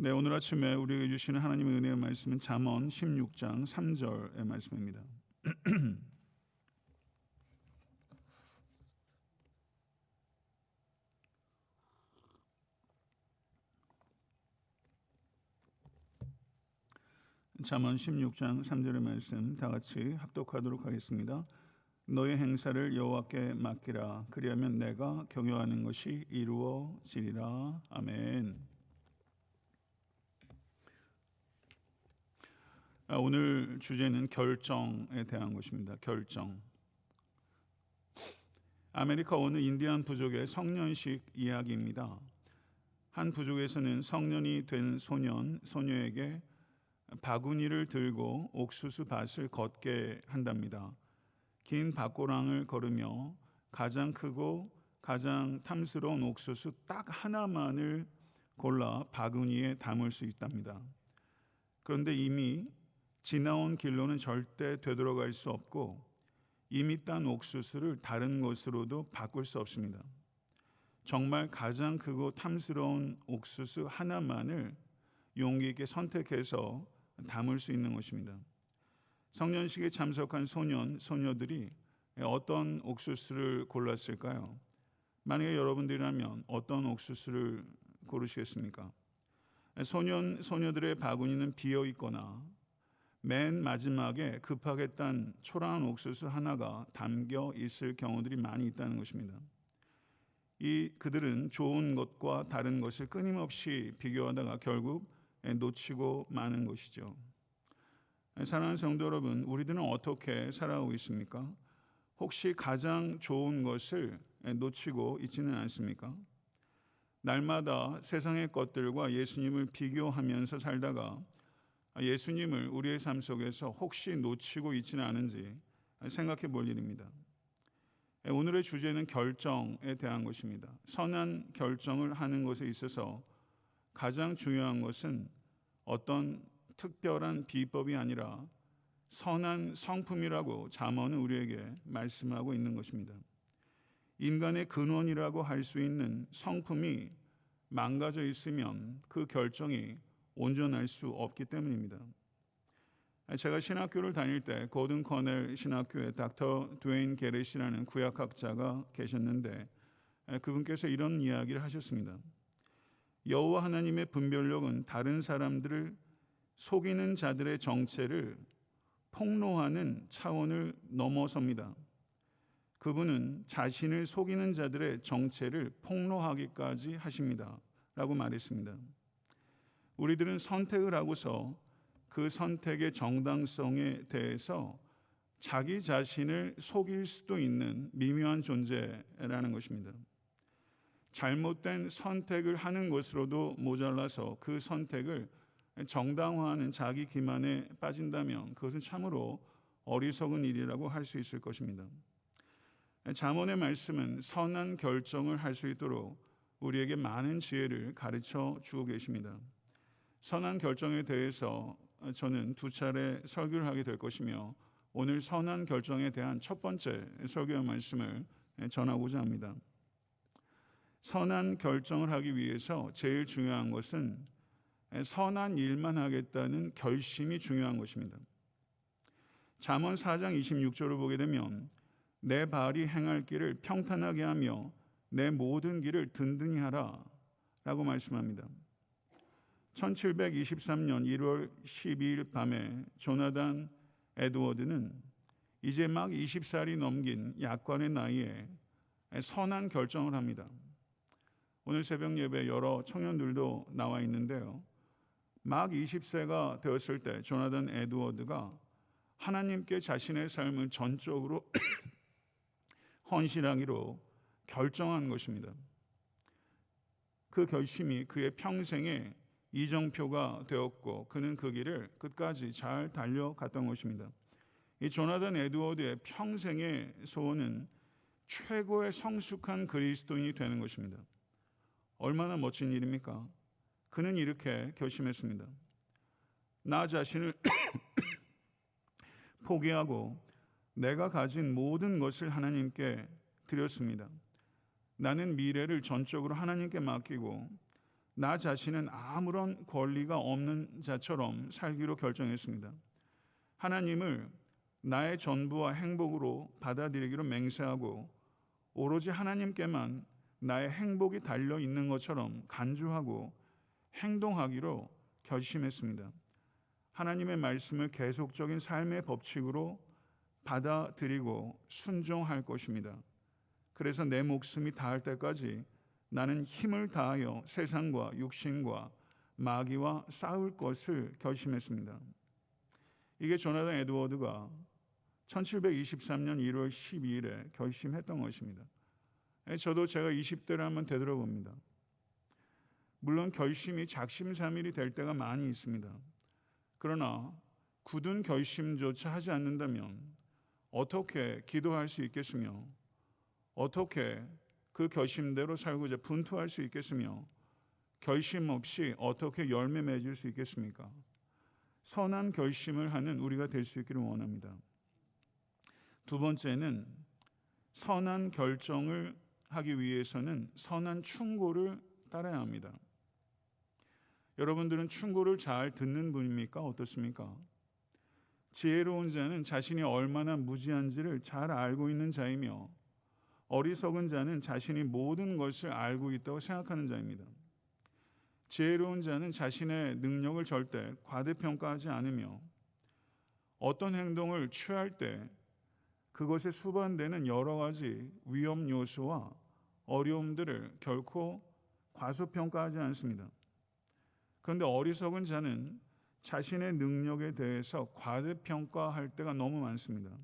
네, 오늘 아침에 우리에게 주시는 하나님의 은혜의 말씀은 잠언 16장 3절의 말씀입니다. 잠언 16장 3절의 말씀 다 같이 합독하도록 하겠습니다. 너의 행사를 여호와께 맡기라. 그리하면 내가 경영하는 것이 이루어지리라. 아멘. 오늘 주제는 결정에 대한 것입니다. 결정. 아메리카 어느 인디안 부족의 성년식 이야기입니다. 한 부족에서는 성년이 된 소녀에게 바구니를 들고 옥수수 밭을 걷게 한답니다. 긴 밭고랑을 걸으며 가장 크고 가장 탐스러운 옥수수 딱 하나만을 골라 바구니에 담을 수 있답니다. 그런데 이미 지나온 길로는 절대 되돌아갈 수 없고 이미 딴 옥수수를 다른 것으로도 바꿀 수 없습니다. 정말 가장 크고 탐스러운 옥수수 하나만을 용기 있게 선택해서 담을 수 있는 것입니다. 성년식에 참석한 소녀들이 어떤 옥수수를 골랐을까요? 만약에 여러분들이라면 어떤 옥수수를 고르시겠습니까? 소녀들의 바구니는 비어 있거나 맨 마지막에 급하게 딴 초라한 옥수수 하나가 담겨 있을 경우들이 많이 있다는 것입니다. 그들은 좋은 것과 다른 것을 끊임없이 비교하다가 결국 놓치고 마는 것이죠. 사랑하는 성도 여러분, 우리들은 어떻게 살아가고 있습니까? 혹시 가장 좋은 것을 놓치고 있지는 않습니까? 날마다 세상의 것들과 예수님을 비교하면서 살다가 예수님을 우리의 삶 속에서 혹시 놓치고 있지는 않은지 생각해 볼 일입니다. 오늘의 주제는 결정에 대한 것입니다. 선한 결정을 하는 것에 있어서 가장 중요한 것은 어떤 특별한 비법이 아니라 선한 성품이라고 잠언은 우리에게 말씀하고 있는 것입니다. 인간의 근원이라고 할 수 있는 성품이 망가져 있으면 그 결정이 온전할 수 없기 때문입니다. 제가 신학교를 다닐 때 고든 커넬 신학교에 닥터 드웨인 게렛이라는 구약학자가 계셨는데 그분께서 이런 이야기를 하셨습니다. 여호와 하나님의 분별력은 다른 사람들을 속이는 자들의 정체를 폭로하는 차원을 넘어섭니다. 그분은 자신을 속이는 자들의 정체를 폭로하기까지 하십니다. 라고 말했습니다. 우리들은 선택을 하고서 그 선택의 정당성에 대해서 자기 자신을 속일 수도 있는 미묘한 존재라는 것입니다. 잘못된 선택을 하는 것으로도 모자라서 그 선택을 정당화하는 자기 기만에 빠진다면 그것은 참으로 어리석은 일이라고 할 수 있을 것입니다. 잠언의 말씀은 선한 결정을 할 수 있도록 우리에게 많은 지혜를 가르쳐 주고 계십니다. 선한 결정에 대해서 저는 2차례 설교를 하게 될 것이며 오늘 선한 결정에 대한 첫 번째 설교의 말씀을 전하고자 합니다. 선한 결정을 하기 위해서 제일 중요한 것은 선한 일만 하겠다는 결심이 중요한 것입니다. 잠언 4장 26절을 보게 되면 내 발이 행할 길을 평탄하게 하며 내 모든 길을 든든히 하라 라고 말씀합니다. 1723년 1월 12일 밤에 조나단 에드워드는 이제 막 20살이 넘긴 약관의 나이에 선한 결정을 합니다. 오늘 새벽 예배 여러 청년들도 나와 있는데요. 막 20세가 되었을 때 조나단 에드워드가 하나님께 자신의 삶을 전적으로 헌신하기로 결정한 것입니다. 그 결심이 그의 평생의 이정표가 되었고 그는 그 길을 끝까지 잘 달려갔던 것입니다. 이 조나단 에드워드의 평생의 소원은 최고의 성숙한 그리스도인이 되는 것입니다. 얼마나 멋진 일입니까? 그는 이렇게 결심했습니다. 나 자신을 포기하고 내가 가진 모든 것을 하나님께 드렸습니다. 나는 미래를 전적으로 하나님께 맡기고 나 자신은 아무런 권리가 없는 자처럼 살기로 결정했습니다. 하나님을 나의 전부와 행복으로 받아들이기로 맹세하고 오로지 하나님께만 나의 행복이 달려 있는 것처럼 간주하고 행동하기로 결심했습니다. 하나님의 말씀을 계속적인 삶의 법칙으로 받아들이고 순종할 것입니다. 그래서 내 목숨이 다할 때까지 나는 힘을 다하여 세상과 육신과 마귀와 싸울 것을 결심했습니다. 이게 조나단 에드워드가 1723년 1월 12일에 결심했던 것입니다. 저도 제가 20대를 한번 되돌아봅니다. 물론 결심이 작심삼일이 될 때가 많이 있습니다. 그러나 굳은 결심조차 하지 않는다면 어떻게 기도할 수 있겠으며 어떻게 그 결심대로 살고자 분투할 수 있겠으며 결심 없이 어떻게 열매 맺을 수 있겠습니까? 선한 결심을 하는 우리가 될 수 있기를 원합니다. 두 번째는 선한 결정을 하기 위해서는 선한 충고를 따라야 합니다. 여러분들은 충고를 잘 듣는 분입니까? 어떻습니까? 지혜로운 자는 자신이 얼마나 무지한지를 잘 알고 있는 자이며 어리석은 자는 자신이 모든 것을 알고 있다고 생각하는 자입니다. 지혜로운 자는 자신의 능력을 절대 과대평가하지 않으며 어떤 행동을 취할 때 그것에 수반되는 여러 가지 위험 요소와 어려움들을 결코 과소평가하지 않습니다. 그런데 어리석은 자는 자신의 능력에 대해서 과대평가할 때가 너무 많습니다.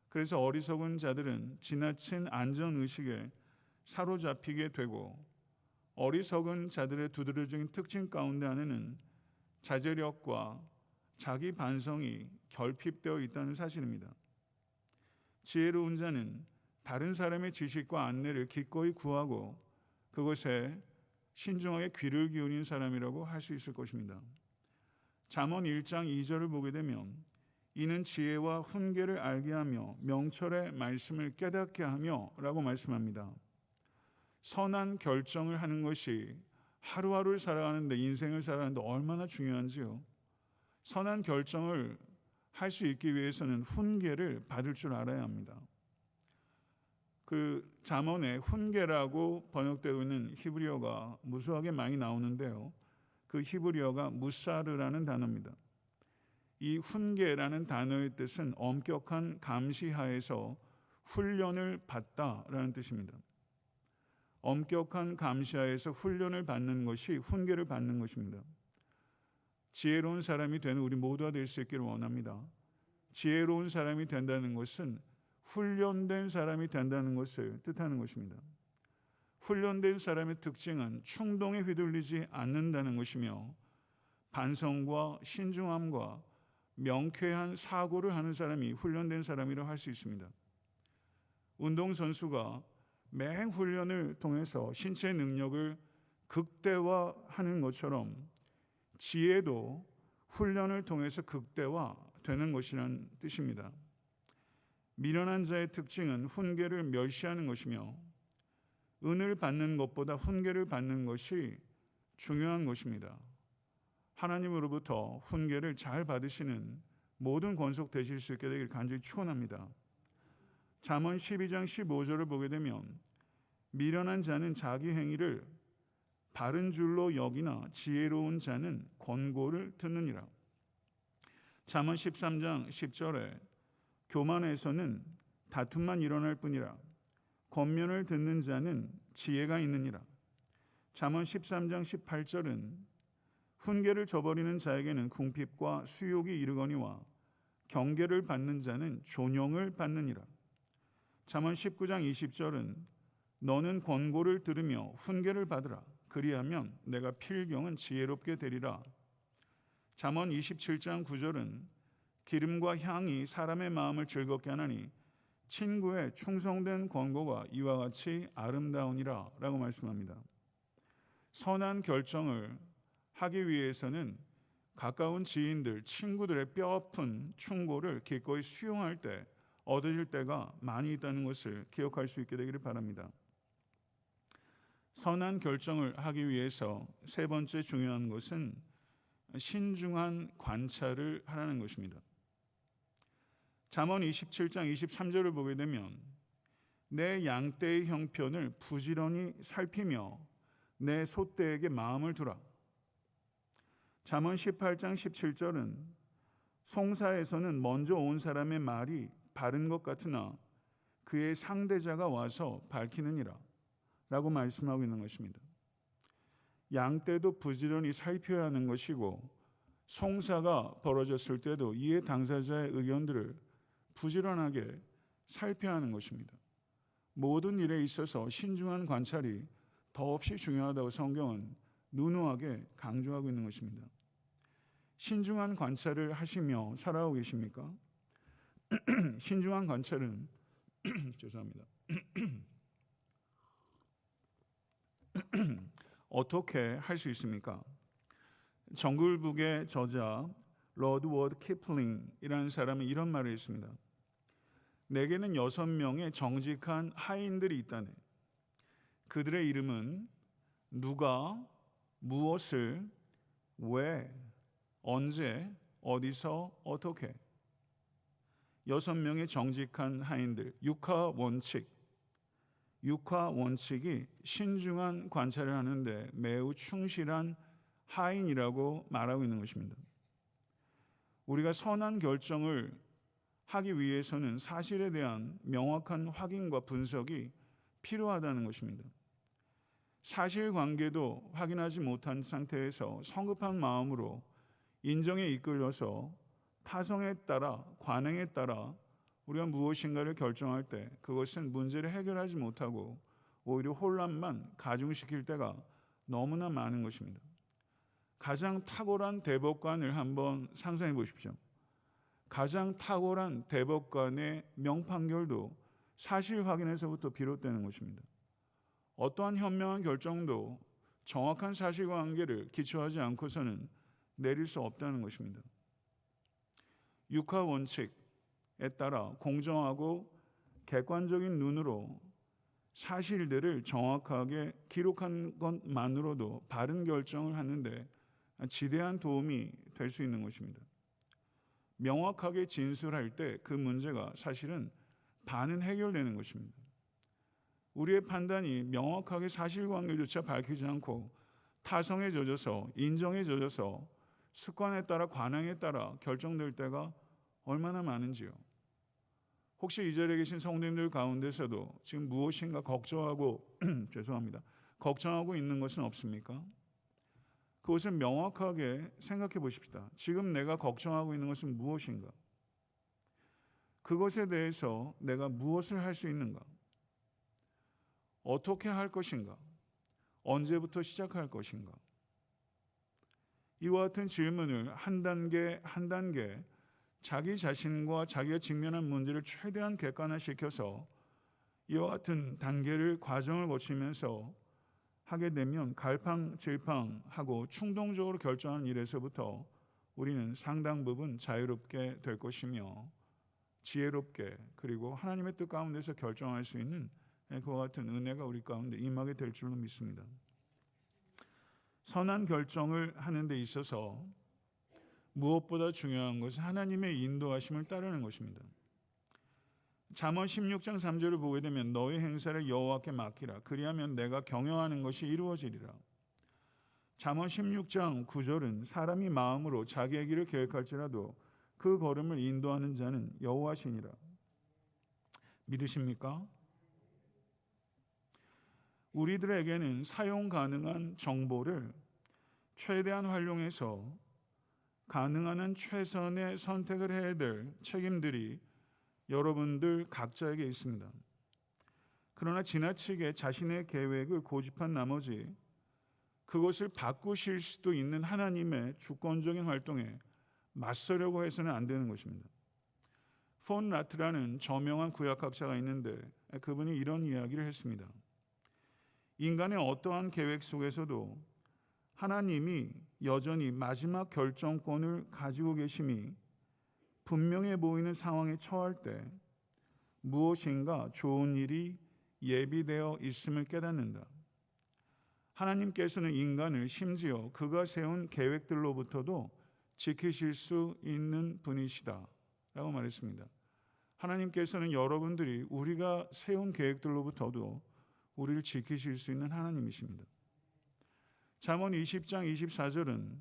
그래서 어리석은 자들은 지나친 안전의식에 사로잡히게 되고 어리석은 자들의 두드러진 특징 가운데 하나는 자제력과 자기 반성이 결핍되어 있다는 사실입니다. 지혜로운 자는 다른 사람의 지식과 안내를 기꺼이 구하고 그것에 신중하게 귀를 기울인 사람이라고 할 수 있을 것입니다. 잠언 1장 2절을 보게 되면 이는 지혜와 훈계를 알게 하며 명철의 말씀을 깨닫게 하며 라고 말씀합니다. 선한 결정을 하는 것이 하루하루를 살아가는데 인생을 살아가는데 얼마나 중요한지요. 선한 결정을 할 수 있기 위해서는 훈계를 받을 줄 알아야 합니다. 그 잠언에 훈계라고 번역되어 있는 히브리어가 무수하게 많이 나오는데요. 그 히브리어가 무사르라는 단어입니다. 이 훈계라는 단어의 뜻은 엄격한 감시하에서 훈련을 받다라는 뜻입니다. 엄격한 감시하에서 훈련을 받는 것이 훈계를 받는 것입니다. 지혜로운 사람이 되는 우리 모두가 될 수 있기를 원합니다. 지혜로운 사람이 된다는 것은 훈련된 사람이 된다는 것을 뜻하는 것입니다. 훈련된 사람의 특징은 충동에 휘둘리지 않는다는 것이며 반성과 신중함과 명쾌한 사고를 하는 사람이 훈련된 사람이라고 할 수 있습니다. 운동선수가 맹 훈련을 통해서 신체 능력을 극대화하는 것처럼 지혜도 훈련을 통해서 극대화되는 것이라는 뜻입니다. 미련한 자의 특징은 훈계를 멸시하는 것이며 은을 받는 것보다 훈계를 받는 것이 중요한 것입니다. 하나님으로부터 훈계를 잘 받으시는 모든 권속 되실 수 있게 되길 간절히 축원합니다. 잠언 12장 15절을 보게 되면 미련한 자는 자기 행위를 바른 줄로 여기나 지혜로운 자는 권고를 듣느니라. 잠언 13장 10절에 교만에서는 다툼만 일어날 뿐이라 권면을 듣는 자는 지혜가 있느니라. 잠언 13장 18절은 훈계를 저버리는 자에게는 궁핍과 수욕이 이르거니와 경계를 받는 자는 존영을 받느니라. 잠언 19장 20절은 너는 권고를 들으며 훈계를 받으라. 그리하면 내가 필경은 지혜롭게 되리라. 잠언 27장 9절은 기름과 향이 사람의 마음을 즐겁게 하나니 친구의 충성된 권고가 이와 같이 아름다우니라 라고 말씀합니다. 선한 결정을 하기 위해서는 가까운 지인들, 친구들의 뼈아픈 충고를 기꺼이 수용할 때 얻어질 때가 많이 있다는 것을 기억할 수 있게 되기를 바랍니다. 선한 결정을 하기 위해서 세 번째 중요한 것은 신중한 관찰을 하라는 것입니다. 잠언 27장 23절을 보게 되면 내 양떼의 형편을 부지런히 살피며 내 소떼에게 마음을 두라. 잠언 18장 17절은 송사에서는 먼저 온 사람의 말이 바른 것 같으나 그의 상대자가 와서 밝히느니라 라고 말씀하고 있는 것입니다. 양떼도 부지런히 살펴야 하는 것이고 송사가 벌어졌을 때도 이에 당사자의 의견들을 부지런하게 살펴야 하는 것입니다. 모든 일에 있어서 신중한 관찰이 더없이 중요하다고 성경은 누누하게 강조하고 있는 것입니다. 신중한 관찰을 하시며 살아오고 계십니까? 신중한 관찰은 죄송합니다. 어떻게 할 수 있습니까? 정글북의 저자 러드워드 키플링이라는 사람은 이런 말을 했습니다. 내게는 6명의 정직한 하인들이 있다네. 그들의 이름은 누가, 무엇을, 왜, 언제, 어디서, 어떻게. 6명의 정직한 하인들, 육하 원칙이 신중한 관찰을 하는데 매우 충실한 하인이라고 말하고 있는 것입니다. 우리가 선한 결정을 하기 위해서는 사실에 대한 명확한 확인과 분석이 필요하다는 것입니다. 사실관계도 확인하지 못한 상태에서 성급한 마음으로 인정에 이끌려서 타성에 따라 관행에 따라 우리가 무엇인가를 결정할 때 그것은 문제를 해결하지 못하고 오히려 혼란만 가중시킬 때가 너무나 많은 것입니다. 가장 탁월한 대법관을 한번 상상해 보십시오. 가장 탁월한 대법관의 명판결도 사실 확인에서부터 비롯되는 것입니다. 어떠한 현명한 결정도 정확한 사실관계를 기초하지 않고서는 내릴 수 없다는 것입니다. 육하 원칙에 따라 공정하고 객관적인 눈으로 사실들을 정확하게 기록한 것만으로도 바른 결정을 하는데 지대한 도움이 될 수 있는 것입니다. 명확하게 진술할 때 그 문제가 사실은 반은 해결되는 것입니다. 우리의 판단이 명확하게 사실관계조차 밝히지 않고 타성에 젖어서 인정에 젖어서 습관에 따라 관행에 따라 결정될 때가 얼마나 많은지요. 혹시 이 자리에 계신 성도님들 가운데서도 지금 무엇인가 걱정하고 걱정하고 있는 것은 없습니까? 그것을 명확하게 생각해 보십시다. 지금 내가 걱정하고 있는 것은 무엇인가? 그것에 대해서 내가 무엇을 할 수 있는가? 어떻게 할 것인가? 언제부터 시작할 것인가? 이와 같은 질문을 한 단계 한 단계 자기 자신과 자기가 직면한 문제를 최대한 객관화시켜서 이와 같은 단계를 과정을 거치면서 하게 되면 갈팡질팡하고 충동적으로 결정하는 일에서부터 우리는 상당 부분 자유롭게 될 것이며 지혜롭게 그리고 하나님의 뜻 가운데서 결정할 수 있는 그와 같은 은혜가 우리 가운데 임하게 될 줄로 믿습니다. 선한 결정을 하는 데 있어서 무엇보다 중요한 것은 하나님의 인도하심을 따르는 것입니다. 잠언 16장 3절을 보게 되면 너의 행사를 여호와께 맡기라. 그리하면 내가 경영하는 것이 이루어지리라. 잠언 16장 9절은 사람이 마음으로 자기의 길을 계획할지라도 그 걸음을 인도하는 자는 여호와시니라. 믿으십니까? 우리들에게는 사용 가능한 정보를 최대한 활용해서 가능한 한 최선의 선택을 해야 될 책임들이 여러분들 각자에게 있습니다. 그러나 지나치게 자신의 계획을 고집한 나머지 그것을 바꾸실 수도 있는 하나님의 주권적인 활동에 맞서려고 해서는 안 되는 것입니다. 폰 라트라는 저명한 구약학자가 있는데 그분이 이런 이야기를 했습니다. 인간의 어떠한 계획 속에서도 하나님이 여전히 마지막 결정권을 가지고 계심이 분명해 보이는 상황에 처할 때 무엇인가 좋은 일이 예비되어 있음을 깨닫는다. 하나님께서는 인간을 심지어 그가 세운 계획들로부터도 지키실 수 있는 분이시다 라고 말했습니다. 하나님께서는 여러분들이 우리가 세운 계획들로부터도 우리를 지키실 수 있는 하나님이십니다. 잠언 20장 24절은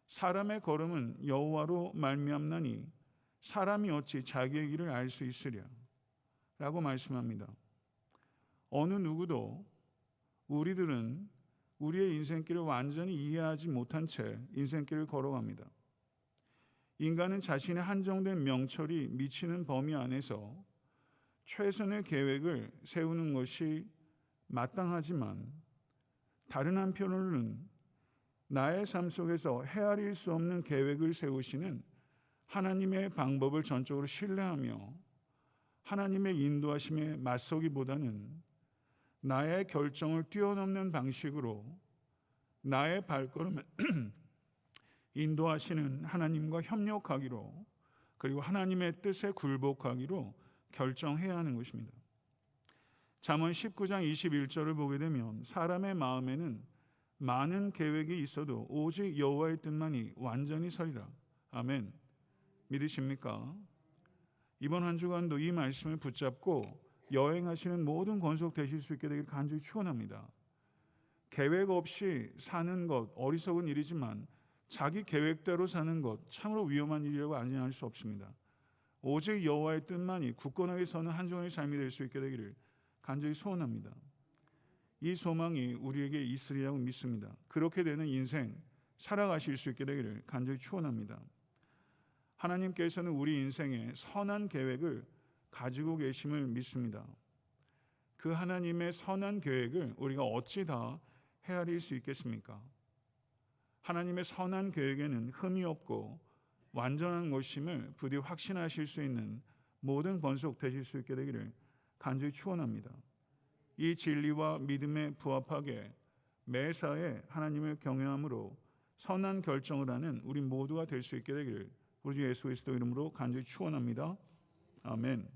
사람의 걸음은 여호와로 말미암나니 사람이 어찌 자기의 길을 알 수 있으랴 라고 말씀합니다. 어느 누구도 우리들은 우리의 인생길을 완전히 이해하지 못한 채 인생길을 걸어갑니다. 인간은 자신의 한정된 명철이 미치는 범위 안에서 최선의 계획을 세우는 것이 마땅하지만 다른 한편으로는 나의 삶 속에서 헤아릴 수 없는 계획을 세우시는 하나님의 방법을 전적으로 신뢰하며 하나님의 인도하심에 맞서기보다는 나의 결정을 뛰어넘는 방식으로 나의 발걸음을 인도하시는 하나님과 협력하기로, 그리고 하나님의 뜻에 굴복하기로 결정해야 하는 것입니다. 잠언 19장 21절을 보게 되면 사람의 마음에는 많은 계획이 있어도 오직 여호와의 뜻만이 완전히 서리라. 아멘. 믿으십니까? 이번 한 주간도 이 말씀을 붙잡고 여행하시는 모든 권속 되실 수 있게 되길 간절히 축원합니다. 계획 없이 사는 것 어리석은 일이지만 자기 계획대로 사는 것 참으로 위험한 일이라고 안전할 수 없습니다. 오직 여호와의 뜻만이 굳건하게 서는 한종의 삶이 될 수 있게 되기를 간절히 소원합니다. 이 소망이 우리에게 있으리라고 믿습니다. 그렇게 되는 인생 살아가실 수 있게 되기를 간절히 축원합니다. 하나님께서는 우리 인생에 선한 계획을 가지고 계심을 믿습니다. 그 하나님의 선한 계획을 우리가 어찌 다 헤아릴 수 있겠습니까? 하나님의 선한 계획에는 흠이 없고 완전한 것임을 부디 확신하실 수 있는 모든 권속 되실 수 있게 되기를 간절히 축원합니다. 이 진리와 믿음에 부합하게 매사에 하나님을 경외함으로 선한 결정을 하는 우리 모두가 될 수 있게 되기를 우리 주 예수 그리스도 이름으로 간절히 축원합니다. 아멘.